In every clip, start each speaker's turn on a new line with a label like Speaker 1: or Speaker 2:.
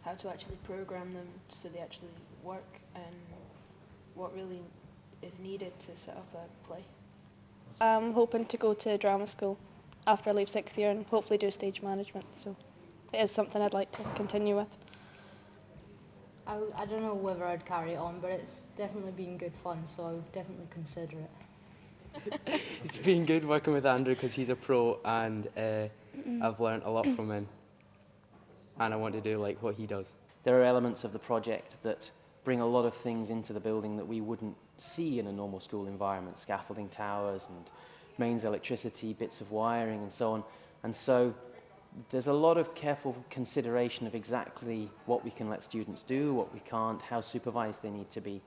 Speaker 1: how to actually program them so they actually work, and what really is needed to set up a play.
Speaker 2: I'm hoping to go to drama school after I leave 6th year and hopefully do stage management, so it is something I'd like to continue with.
Speaker 3: I don't know whether I'd carry it on, but it's definitely been good fun, so I would definitely consider it.
Speaker 4: It's been good working with Andrew because he's a pro, and I've learnt a lot from him, and I want to do like what he does.
Speaker 5: There are elements of the project that bring a lot of things into the building that we wouldn't see in a normal school environment, scaffolding towers and mains electricity, bits of wiring and so on. And so there's a lot of careful consideration of exactly what we can let students do, what we can't, how supervised they need to be.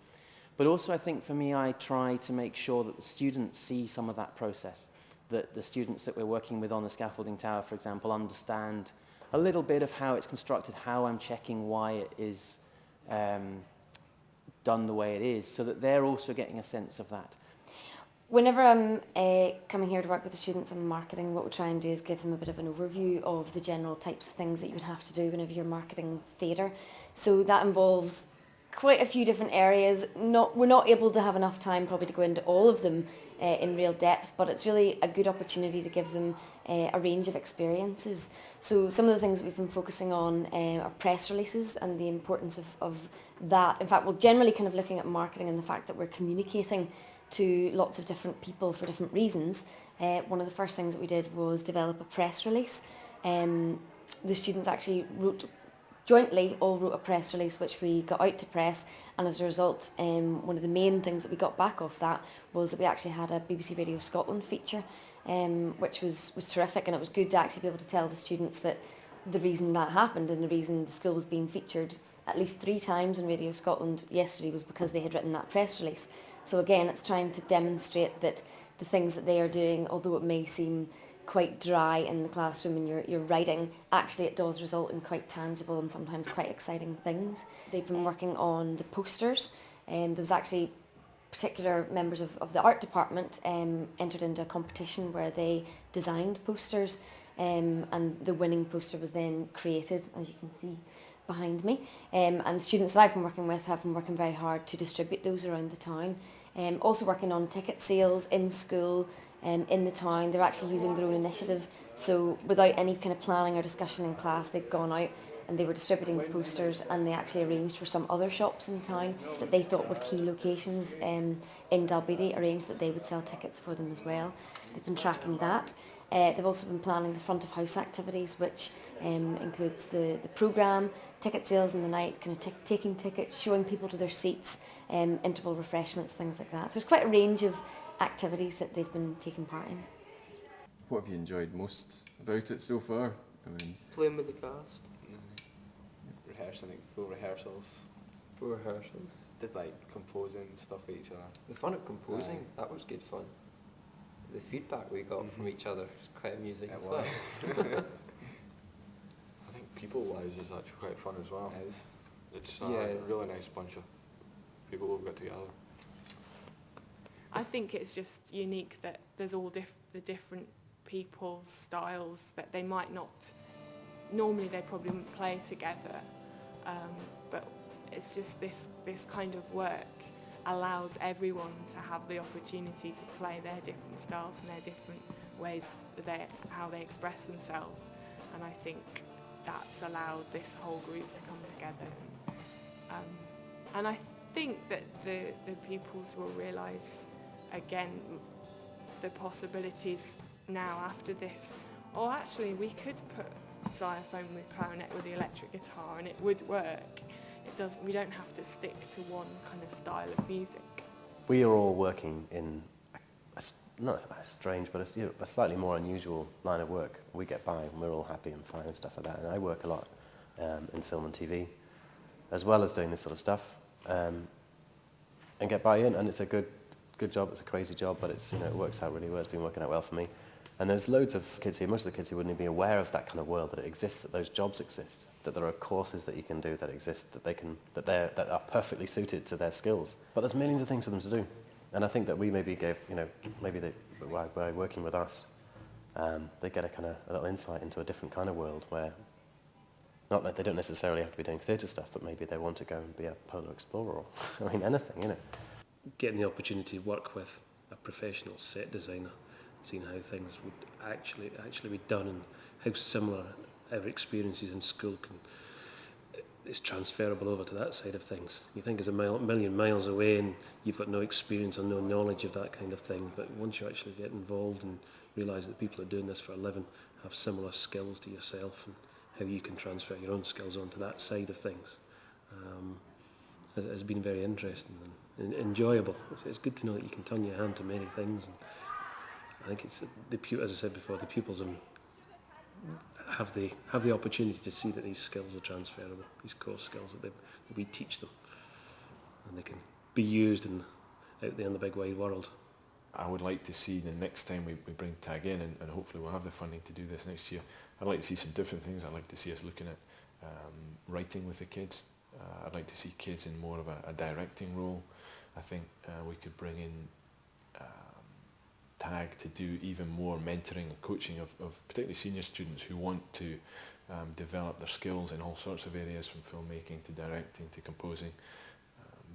Speaker 5: But also I think for me, I try to make sure that the students see some of that process, that the students that we're working with on the scaffolding tower, for example, understand a little bit of how it's constructed, how I'm checking why it is done the way it is, so that they're also getting a sense of that.
Speaker 6: Whenever I'm coming here to work with the students on marketing, what we try and do is give them a bit of an overview of the general types of things that you would have to do whenever you're marketing theatre. So that involves quite a few different areas. We're not able to have enough time probably to go into all of them in real depth, but it's really a good opportunity to give them a range of experiences. So some of the things that we've been focusing on are press releases and the importance of that. In fact, we're generally kind of looking at marketing and the fact that we're communicating to lots of different people for different reasons. One of the first things that we did was develop a press release. The students actually jointly all wrote a press release which we got out to press, and as a result one of the main things that we got back off that was that we actually had a BBC Radio Scotland feature, which was terrific, and it was good to actually be able to tell the students that the reason that happened and the reason the school was being featured at least 3 times in Radio Scotland yesterday was because they had written that press release. So again, it's trying to demonstrate that the things that they are doing, although it may seem quite dry in the classroom and you're writing, actually it does result in quite tangible and sometimes quite exciting things. They've been working on the posters, and there was actually particular members of the art department entered into a competition where they designed posters, and the winning poster was then created, as you can see behind me, and the students that I've been working with have been working very hard to distribute those around the town. Also working on ticket sales in school, in the town. They're actually using their own initiative, so without any kind of planning or discussion in class, they've gone out and they were distributing the posters, and they actually arranged for some other shops in town that they thought were key locations in Dalbeattie, arranged that they would sell tickets for them as well. They've been tracking that. They've also been planning the front of house activities, which includes the programme, ticket sales in the night, kind of taking tickets, showing people to their seats, interval refreshments, things like that. So there's quite a range of activities that they've been taking part in.
Speaker 7: What have you enjoyed most about it so far? I mean,
Speaker 4: Playing with the cast.
Speaker 8: Rehearsing, like full rehearsals.
Speaker 9: For rehearsals.
Speaker 8: Did like composing stuff with each other.
Speaker 9: The fun of composing, that was good fun. The feedback we got from each other was quite amusing as well.
Speaker 8: I think people-wise is actually quite fun as well. It is.
Speaker 7: It's
Speaker 8: A really nice bunch of people who've got together.
Speaker 10: I think it's just unique that there's all the different people's styles that they might not, normally they probably wouldn't play together, but it's just this kind of work allows everyone to have the opportunity to play their different styles and their different ways how they express themselves, and I think that's allowed this whole group to come together, and I think that the pupils will realise again the possibilities now after this. Or actually we could put xylophone with clarinet with the electric guitar and it would work. We don't have to stick to one kind of style of music.
Speaker 11: We are all working in not a strange, but a slightly more unusual line of work. We get by and we're all happy and fine and stuff like that. And I work a lot in film and TV, as well as doing this sort of stuff, and get by in. And it's a good job. It's a crazy job, but it's, it works out really well. It's been working out well for me. And there's loads of kids here, most of the kids who wouldn't even be aware of that kind of world, that it exists, that those jobs exist, that there are courses that you can do that exist, that are perfectly suited to their skills. But there's millions of things for them to do. And I think that we maybe gave, by working with us, they get a little insight into a different kind of world where Not that they don't necessarily have to be doing theatre stuff, but maybe they want to go and be a polar explorer or, I mean, anything, you know.
Speaker 12: Getting the opportunity to work with a professional set designer, seeing how things would actually be done and how similar our experiences in school is transferable over to that side of things. You think it's a million miles away and you've got no experience or no knowledge of that kind of thing, but once you actually get involved and realise that people are doing this for a living have similar skills to yourself and how you can transfer your own skills onto that side of things has been very interesting and enjoyable. It's good to know that you can turn your hand to many things. And I think it's as I said before, the pupils have the opportunity to see that these skills are transferable, these core skills that we teach them, and they can be used out there in the big wide world.
Speaker 8: I would like to see the next time we bring TAG in, and hopefully we'll have the funding to do this next year, I'd like to see some different things. I'd like to see us looking at writing with the kids. I'd like to see kids in more of a directing role. I think we could bring in TAG to do even more mentoring and coaching of particularly senior students who want to develop their skills in all sorts of areas, from filmmaking to directing to composing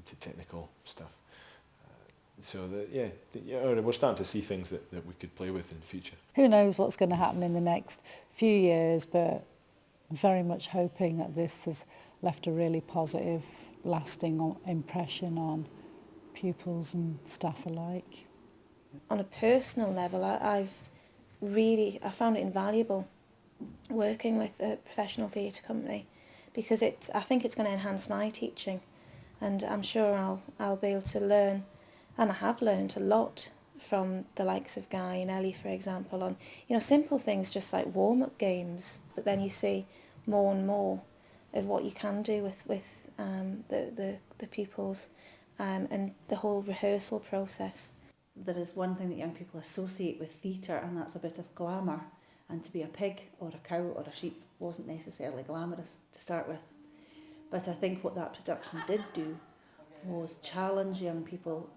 Speaker 8: to technical stuff. We're starting to see things that we could play with in the future.
Speaker 13: Who knows what's going to happen in the next few years, but I'm very much hoping that this has left a really positive, lasting impression on pupils and staff alike.
Speaker 2: On a personal level, I found it invaluable working with a professional theatre company, because I think it's going to enhance my teaching, and I'm sure I'll be able to learn, and I have learned a lot from the likes of Guy and Ellie, for example, on simple things just like warm-up games, but then you see more and more of what you can do with the pupils and the whole rehearsal process.
Speaker 14: There is one thing that young people associate with theatre, and that's a bit of glamour, and to be a pig or a cow or a sheep wasn't necessarily glamorous to start with. But I think what that production did do was challenge young people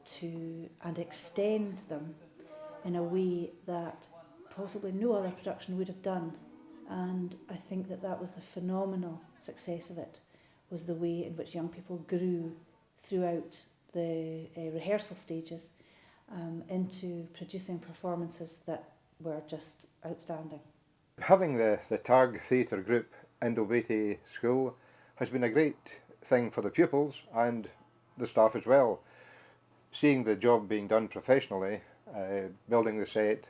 Speaker 14: and extend them in a way that possibly no other production would have done. And I think that was the phenomenal success of it, was the way in which young people grew throughout the rehearsal stages into producing performances that were just outstanding.
Speaker 15: Having the TAG theatre group in Dalbeattie School has been a great thing for the pupils and the staff as well. Seeing the job being done professionally, building the set,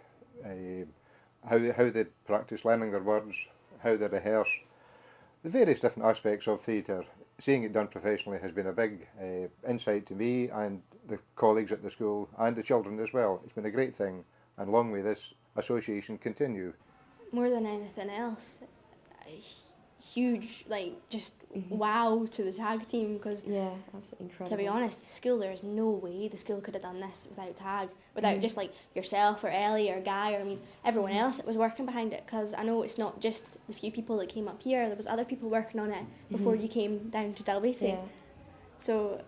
Speaker 15: how they practice learning their words, how they rehearse, the various different aspects of theatre, seeing it done professionally has been a big insight to me and the colleagues at the school and the children as well. It's been a great thing, and long may this association continue.
Speaker 16: More than anything else, huge, just wow to the TAG team, because
Speaker 6: yeah, absolutely incredible.
Speaker 16: To be honest, the school, there is no way the school could have done this without TAG, without just yourself or Ellie or Guy or everyone else that was working behind it, because I know it's not just the few people that came up here, there was other people working on it before you came down to Dalbeattie.
Speaker 6: Yeah.
Speaker 16: So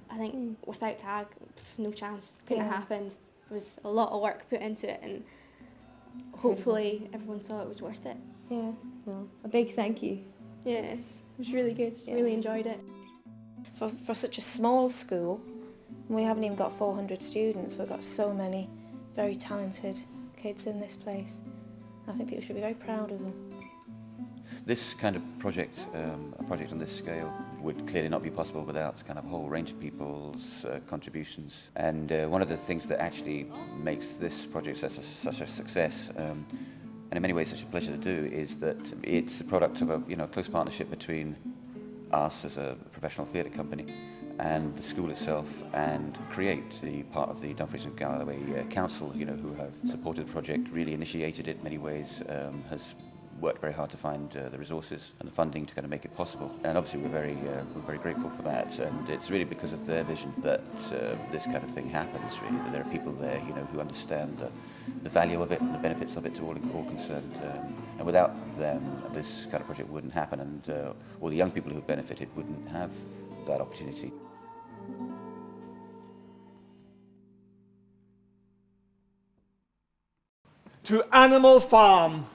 Speaker 16: I think without TAG, no chance, couldn't have happened. There was a lot of work put into it, and hopefully everyone saw it was worth it.
Speaker 6: Yeah, well, a big thank you.
Speaker 16: Yes, it was really good. Really enjoyed it.
Speaker 2: For such a small school, we haven't even got 400 students. We've got so many very talented kids in this place. I think people should be very proud of them.
Speaker 17: This kind of project, a project on this scale, would clearly not be possible without kind of a whole range of people's contributions. And one of the things that actually makes this project such a success, and in many ways such a pleasure to do, is that it's the product of a close partnership between us as a professional theatre company and the school itself, and Create, the part of the Dumfries and Galloway Council, who have supported the project, really initiated it in many ways, has worked very hard to find the resources and the funding to kind of make it possible. And obviously we're very grateful for that, and it's really because of their vision that this kind of thing happens, really, that there are people there who understand the value of it and the benefits of it to all concerned. And without them, this kind of project wouldn't happen, and all the young people who have benefited wouldn't have that opportunity.
Speaker 18: To Animal Farm.